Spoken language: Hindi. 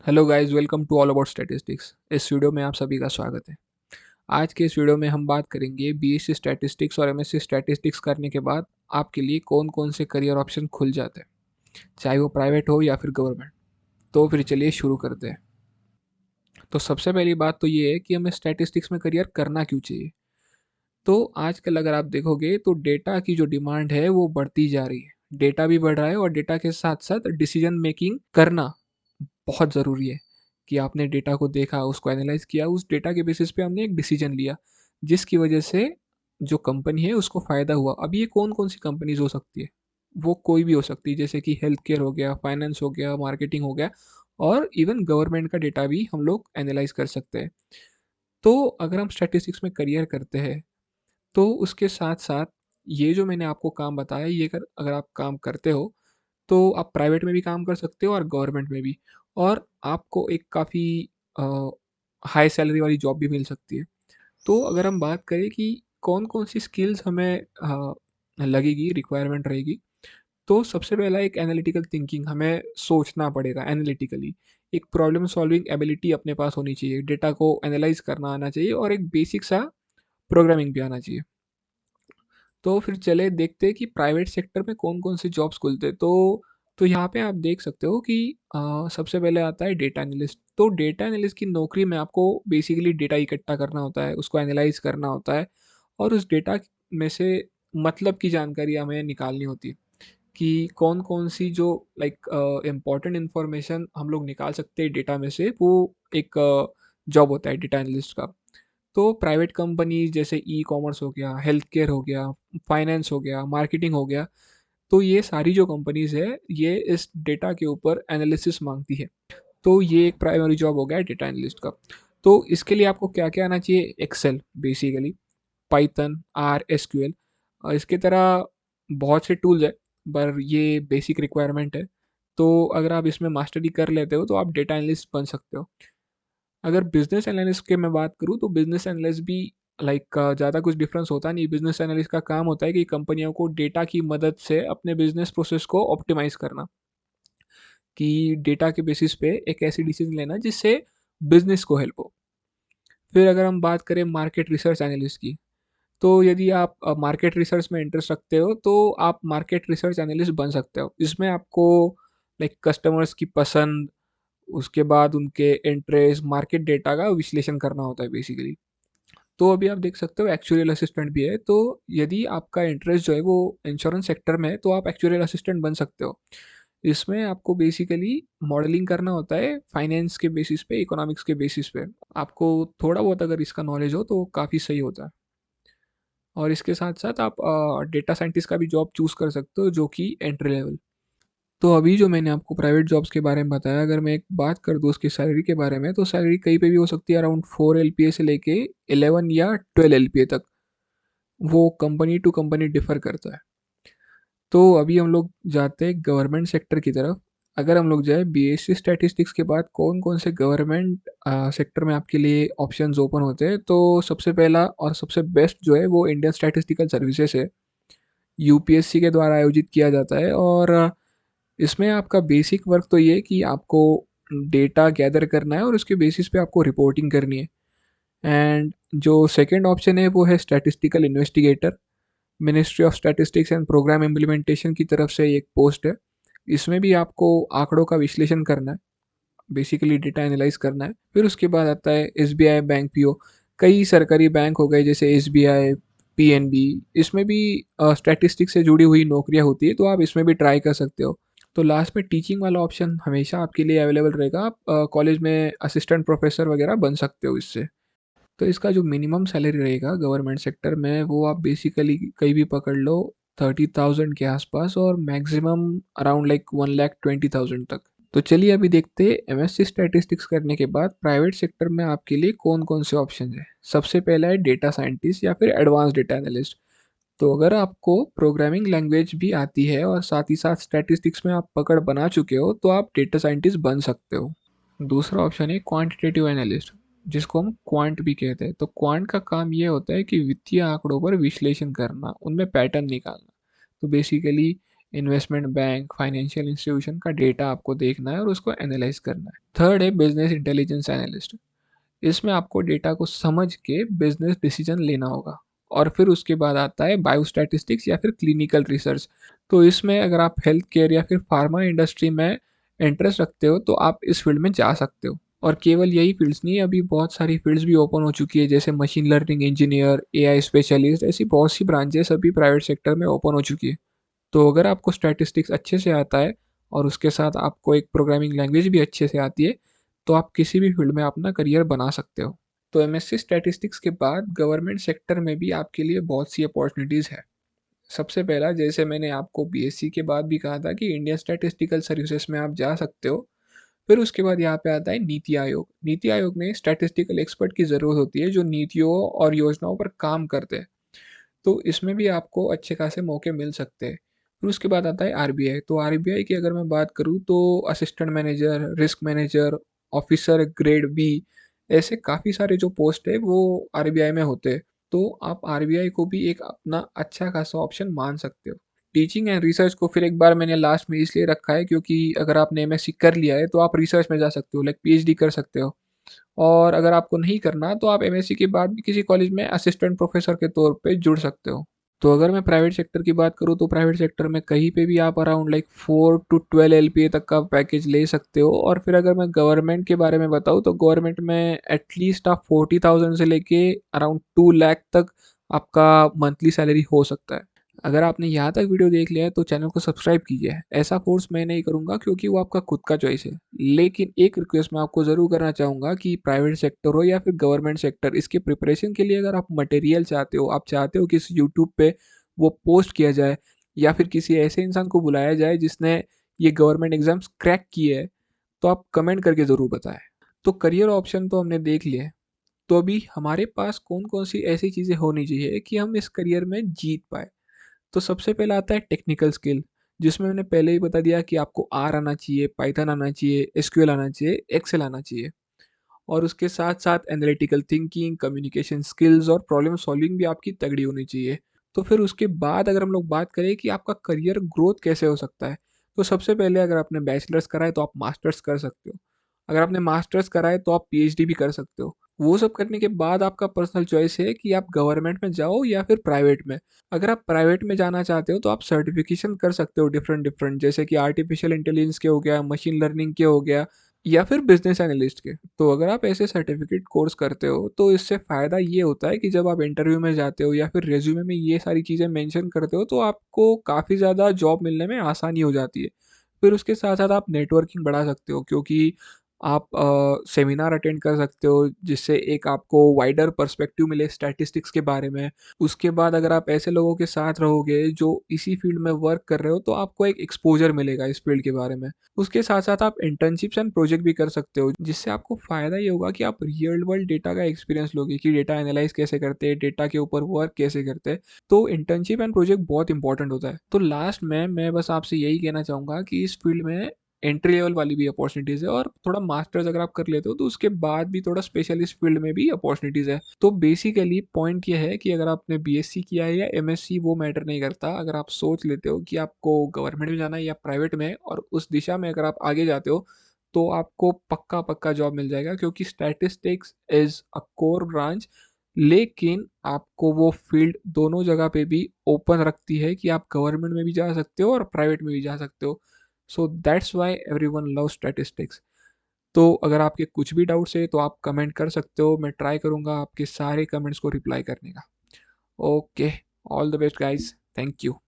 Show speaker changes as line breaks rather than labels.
Hello guys, welcome to all about statistics. इस वीडियो में आप सभी का स्वागत है। आज के इस वीडियो में हम बात करेंगे बीएससी स्टैटिस्टिक्स और एमएससी स्टैटिस्टिक्स करने के बाद आपके लिए कौन कौन से करियर ऑप्शन खुल जाते हैं, चाहे वो प्राइवेट हो या फिर गवर्नमेंट। तो फिर चलिए शुरू करते हैं। तो सबसे पहली बात तो ये है कि हमें स्टैटिस्टिक्स में करियर करना क्यों चाहिए। तो आजकल अगर आप देखोगे तो डेटा की जो डिमांड है वो बढ़ती जा रही है। डेटा भी बढ़ रहा है और डेटा के साथ साथ डिसीजन मेकिंग करना बहुत ज़रूरी है कि आपने डेटा को देखा, उसको एनालाइज किया, उस डेटा के बेसिस पे हमने एक डिसीजन लिया, जिसकी वजह से जो कंपनी है उसको फ़ायदा हुआ। अब ये कौन-कौन सी कंपनीज़ हो सकती है? वो कोई भी हो सकती है, जैसे कि हेल्थ केयर हो गया, फाइनेंस हो गया, मार्केटिंग हो गया और इवन गवर्नमेंट का डेटा भी हम लोग एनालाइज कर सकते हैं। तो अगर हम स्टैटिस्टिक्स में करियर करते हैं, तो उसके साथ-साथ ये जो मैंने आपको काम बताया, ये अगर आप काम करते हो, तो आप प्राइवेट में भी काम कर सकते हो और गवर्नमेंट में भी, और आपको एक काफ़ी अ, हाई सैलरी वाली जॉब भी मिल सकती है। तो अगर हम बात करें कि कौन-कौन सी स्किल्स हमें लगेगी, रिक्वायरमेंट रहेगी, तो सबसे पहला एक एनालिटिकल थिंकिंग, हमें सोचना पड़ेगा एनालिटिकली। एक प्रॉब्लम सॉल्विंग एबिलिटी अपने पास होनी चाहिए, डेटा को एनालाइज़ करना आना चाहिए और एक बेसिक सा प्रोग्रामिंग भी आना चाहिए। तो फिर चले देखते हैं कि प्राइवेट सेक्टर में कौन-कौन से जॉब्स खुलते हैं। तो यहाँ पे आप देख सकते हो कि सबसे पहले आता है डेटा एनालिस्ट। तो डेटा एनालिस्ट की नौकरी में आपको बेसिकली डेटा इकट्ठा करना होता है, उसको एनालाइज़ करना होता है और उस डेटा में से मतलब की जानकारी हमें निकालनी होती है कि कौन-कौन सी जो इम्पोर्टेंट इन्फॉर्मेशन हम लोग निकाल सकते हैं डेटा में से, वो एक जॉब होता है डेटा एनालिस्ट का। तो प्राइवेट कंपनीज़ जैसे ई-कॉमर्स हो गया, हेल्थ केयर हो गया, फाइनेंस हो गया, मार्केटिंग हो गया, तो ये सारी जो कंपनीज़ है, ये इस डेटा के ऊपर एनालिसिस माँगती है। तो ये एक प्राइमरी जॉब हो गया डेटा एनालिस्ट का। तो इसके लिए आपको क्या-क्या आना चाहिए? Excel basically, Python, R, SQL, इसकी तरह बहुत से टूल्स हैं, पर ये बेसिक रिक्वायरमेंट है। तो अगर आप इसमें मास्टरी कर लेते हो, तो आप डेटा एनालिस्ट बन सकते हो। अगर बिज़नेस एनालिस्ट की मैं बात करूँ, तो बिज़नेस एनालिस्ट भी ज़्यादा कुछ डिफ़रेंस होता नहीं। बिज़नेस एनालिस्ट का काम होता है कि कंपनियों को डेटा की मदद से अपने बिज़नेस प्रोसेस को ऑप्टिमाइज़ करना, कि डेटा के बेसिस पे एक ऐसी डिसीज़न लेना जिससे बिज़नेस को हेल्प हो। फिर अगर हम बात करें मार्केट रिसर्च एनालिस्ट की, तो यदि आप मार्केट रिसर्च में इंटरेस्ट रखते हो, तो आप मार्केट रिसर्च एनालिस्ट बन सकते हो। इसमें आपको कस्टमर्स की पसंद, उसके बाद उनके इंटरेस्ट, मार्केट डेटा का विश्लेषण करना होता है बेसिकली। तो अभी आप देख सकते हो एक्चुरियल असिस्टेंट भी है, तो यदि आपका इंटरेस्ट जो है वो इंश्योरेंस सेक्टर में है, तो आप एक्चुरियल असिस्टेंट बन सकते हो। इसमें आपको बेसिकली मॉडलिंग करना होता है फाइनेंस के बेसिस पे, इकोनॉमिक्स के बेसिस पे। आपको थोड़ा बहुत अगर इसका नॉलेज हो तो काफ़ी सही होता है। और इसके साथ-साथ आप डेटा साइंटिस्ट का भी जॉब चूज़ कर सकते हो, जो कि एंट्री लेवल। तो अभी जो मैंने आपको प्राइवेट जॉब्स के बारे में बताया, अगर मैं एक बात कर दूँ उसकी सैलरी के बारे में, तो सैलरी कहीं पे भी हो सकती है अराउंड 4 एलपीए से लेके 11 या 12 एलपीए तक। वो कंपनी टू कंपनी डिफ़र करता है। तो अभी हम लोग जाते हैं गवर्नमेंट सेक्टर की तरफ। अगर हम लोग जाए बीएससी स्टैटिस्टिक्स के बाद कौन-कौन से गवर्नमेंट सेक्टर में आपके लिए ऑप्शंस ओपन होते हैं, तो सबसे पहला और सबसे बेस्ट जो है वो इंडियन स्टैटिस्टिकल सर्विसेज है। यूपीएससी के द्वारा आयोजित किया जाता है और इसमें आपका बेसिक वर्क तो ये है कि आपको डेटा गैदर करना है और उसके बेसिस पे आपको रिपोर्टिंग करनी है। एंड जो सेकंड ऑप्शन है वो है statistical investigator. Ministry of statistics and programme implementation की तरफ से एक पोस्ट है। इसमें भी आपको आंकड़ों का विश्लेषण करना है, बेसिकली डेटा एनालाइज करना है। फिर उसके बाद आता है एसबीआई बैंक पीओ। कई सरकारी बैंक हो गए जैसे एसबीआई, पीएनबी, इसमें भी स्टैटिस्टिक्स से जुड़ी हुई नौकरियां होती है, तो आप इसमें भी ट्राई कर सकते हो। तो लास्ट में टीचिंग वाला ऑप्शन हमेशा आपके लिए अवेलेबल रहेगा। आप कॉलेज में असिस्टेंट प्रोफेसर वगैरह बन सकते हो इससे। तो इसका जो मिनिमम सैलरी रहेगा गवर्नमेंट सेक्टर में, वो आप बेसिकली कहीं भी पकड़ लो 30,000 के आसपास, और मैक्सिमम अराउंड 1,20,000 तक। तो चलिए अभी देखते हैं एमएससी स्टैटिस्टिक्स करने के बाद प्राइवेट सेक्टर में आपके लिए कौन कौन से ऑप्शन है। सबसे पहला है डेटा साइंटिस्ट या फिर एडवांस डेटा एनालिस्ट। तो अगर आपको प्रोग्रामिंग लैंग्वेज भी आती है और साथ ही साथ स्टैटिस्टिक्स में आप पकड़ बना चुके हो, तो आप डेटा साइंटिस्ट बन सकते हो। दूसरा ऑप्शन है क्वांटिटेटिव एनालिस्ट, जिसको हम क्वांट भी कहते हैं। तो क्वांट का काम ये होता है कि वित्तीय आंकड़ों पर विश्लेषण करना, उनमें पैटर्न निकालना। तो basically investment bank, financial institution का डेटा आपको देखना है और उसको एनालाइज करना है। थर्ड है बिजनेस इंटेलिजेंस एनालिस्ट। इसमें आपको डेटा को समझ के बिजनेस डिसीजन लेना होगा। और फिर उसके बाद आता है बायोस्टैटिस्टिक्स या फिर क्लिनिकल रिसर्च। तो इसमें अगर आप हेल्थ केयर या फिर फार्मा इंडस्ट्री में इंटरेस्ट रखते हो तो आप इस फील्ड में जा सकते हो। और केवल यही फील्ड्स नहीं, अभी बहुत सारी फील्ड्स भी ओपन हो चुकी है, जैसे machine learning engineer, AI specialist, ऐसी बहुत सी ब्रांचेस अभी प्राइवेट सेक्टर में ओपन हो चुकी है। तो अगर आपको स्टैटिस्टिक्स अच्छे से आता है और उसके साथ आपको एक प्रोग्रामिंग लैंग्वेज भी अच्छे से आती है, तो आप किसी भी फील्ड में अपना करियर बना सकते हो। तो एमएससी स्टैटिस्टिक्स के बाद गवर्नमेंट सेक्टर में भी आपके लिए बहुत सी अपॉर्चुनिटीज़ है। सबसे पहला, जैसे मैंने आपको बीएससी के बाद भी कहा था कि इंडियन स्टैटिस्टिकल सर्विसेज में आप जा सकते हो। फिर उसके बाद यहाँ पे आता है नीति आयोग। नीति आयोग में स्टैटिस्टिकल एक्सपर्ट की ज़रूरत होती है जो नीतियों और योजनाओं पर काम करते हैं। तो इसमें भी आपको अच्छे खासे मौके मिल सकते हैं। फिर उसके बाद आता है आरबीआई। तो आरबीआई की अगर मैं बात करूँ तो assistant manager, risk manager, officer grade B, ऐसे काफ़ी सारे जो पोस्ट है वो आरबीआई में होते हैं। तो आप आरबीआई को भी एक अपना अच्छा खासा ऑप्शन मान सकते हो। टीचिंग एंड रिसर्च को फिर एक बार मैंने लास्ट में इसलिए रखा है क्योंकि अगर आपने एमएससी कर लिया है तो आप रिसर्च में जा सकते हो, लाइक पीएचडी कर सकते हो। और अगर आपको नहीं करना तो आप एमएससी के बाद भी किसी कॉलेज में असिस्टेंट प्रोफेसर के तौर पे जुड़ सकते हो। तो अगर मैं प्राइवेट सेक्टर की बात करूँ तो प्राइवेट सेक्टर में कहीं पे भी आप अराउंड लाइक 4 to 12 एलपीए तक का पैकेज ले सकते हो। और फिर अगर मैं गवर्नमेंट के बारे में बताऊँ तो गवर्नमेंट में एटलीस्ट आप 40,000 से लेके अराउंड 2 लाख तक आपका मंथली सैलरी हो सकता है। अगर आपने यहाँ तक वीडियो देख लिया है तो चैनल को सब्सक्राइब कीजिए। ऐसा फोर्स मैं नहीं करूँगा क्योंकि वो आपका खुद का चॉइस है। लेकिन एक रिक्वेस्ट मैं आपको ज़रूर करना चाहूँगा कि प्राइवेट सेक्टर हो या फिर गवर्नमेंट सेक्टर, इसके प्रिपरेशन के लिए अगर आप मटेरियल चाहते हो, आप चाहते हो कि इस यूट्यूब पे वो पोस्ट किया जाए या फिर किसी ऐसे इंसान को बुलाया जाए जिसने ये गवर्नमेंट एग्जाम्स क्रैक किए है, तो आप कमेंट करके ज़रूर बताएं। तो करियर ऑप्शन तो हमने देख लिए। तो अभी हमारे पास कौन कौन सी ऐसी चीज़ें होनी चाहिए कि हम इस करियर में जीत पाए। तो सबसे पहला आता है टेक्निकल स्किल, जिसमें मैंने पहले ही बता दिया कि आपको आर आना चाहिए, पाइथन आना चाहिए, एसक्यूएल आना चाहिए, एक्सेल आना चाहिए। और उसके साथ साथ एनालिटिकल थिंकिंग, कम्युनिकेशन स्किल्स और प्रॉब्लम सॉल्विंग भी आपकी तगड़ी होनी चाहिए। तो फिर उसके बाद अगर हम लोग बात करें कि आपका करियर ग्रोथ कैसे हो सकता है, तो सबसे पहले अगर आपने बैचलर्स करा है तो आप मास्टर्स कर सकते हो। अगर आपने मास्टर्स करा है तो आप पीएचडी भी कर सकते हो। वो सब करने के बाद आपका पर्सनल चॉइस है कि आप गवर्नमेंट में जाओ या फिर प्राइवेट में। अगर आप प्राइवेट में जाना चाहते हो तो आप सर्टिफिकेशन कर सकते हो डिफरेंट डिफरेंट, जैसे कि आर्टिफिशियल इंटेलिजेंस के हो गया, मशीन लर्निंग के हो गया, या फिर बिजनेस एनालिस्ट के। तो अगर आप ऐसे सर्टिफिकेट कोर्स करते हो तो इससे फ़ायदा ये होता है कि जब आप इंटरव्यू में जाते हो या फिर रेज्यूमे में ये सारी चीज़ें मेंशन करते हो तो आपको काफ़ी ज़्यादा जॉब मिलने में आसानी हो जाती है। फिर उसके साथ साथ आप नेटवर्किंग बढ़ा सकते हो क्योंकि आप सेमिनार अटेंड कर सकते हो जिससे एक आपको वाइडर पर्सपेक्टिव मिले स्टैटिस्टिक्स के बारे में। उसके बाद अगर आप ऐसे लोगों के साथ रहोगे जो इसी फील्ड में वर्क कर रहे हो तो आपको एक एक्सपोजर मिलेगा इस फील्ड के बारे में। उसके साथ साथ आप इंटर्नशिप्स एंड प्रोजेक्ट भी कर सकते हो जिससे आपको फ़ायदा ये होगा कि आप रियल वर्ल्ड डेटा का एक्सपीरियंस लोगे कि डेटा एनालाइज कैसे करते हैं, डेटा के ऊपर वर्क कैसे करते हैं। तो इंटर्नशिप एंड प्रोजेक्ट बहुत इंपॉर्टेंट होता है। तो लास्ट में मैं बस आपसे यही कहना चाहूँगा कि इस फील्ड में एंट्री लेवल वाली भी अपॉर्चुनिटीज़ है और थोड़ा मास्टर्स अगर आप कर लेते हो तो उसके बाद भी थोड़ा स्पेशलिस्ट फील्ड में भी अपॉर्चुनिटीज़ है। तो बेसिकली पॉइंट ये है कि अगर आपने बीएससी किया है या एमएससी वो मैटर नहीं करता। अगर आप सोच लेते हो कि आपको गवर्नमेंट में जाना है या प्राइवेट में और उस दिशा में अगर आप आगे जाते हो तो आपको पक्का पक्का जॉब मिल जाएगा क्योंकि statistics is a core branch. लेकिन आपको वो फील्ड दोनों जगह पे भी ओपन रखती है कि आप गवर्नमेंट में भी जा सकते हो और प्राइवेट में भी जा सकते हो। So that's why everyone love statistics. तो अगर आपके कुछ भी डाउट्स है तो आप कमेंट कर सकते हो, मैं ट्राई करूँगा आपके सारे कमेंट्स को रिप्लाई करने का। Okay, all the best guys, thank you.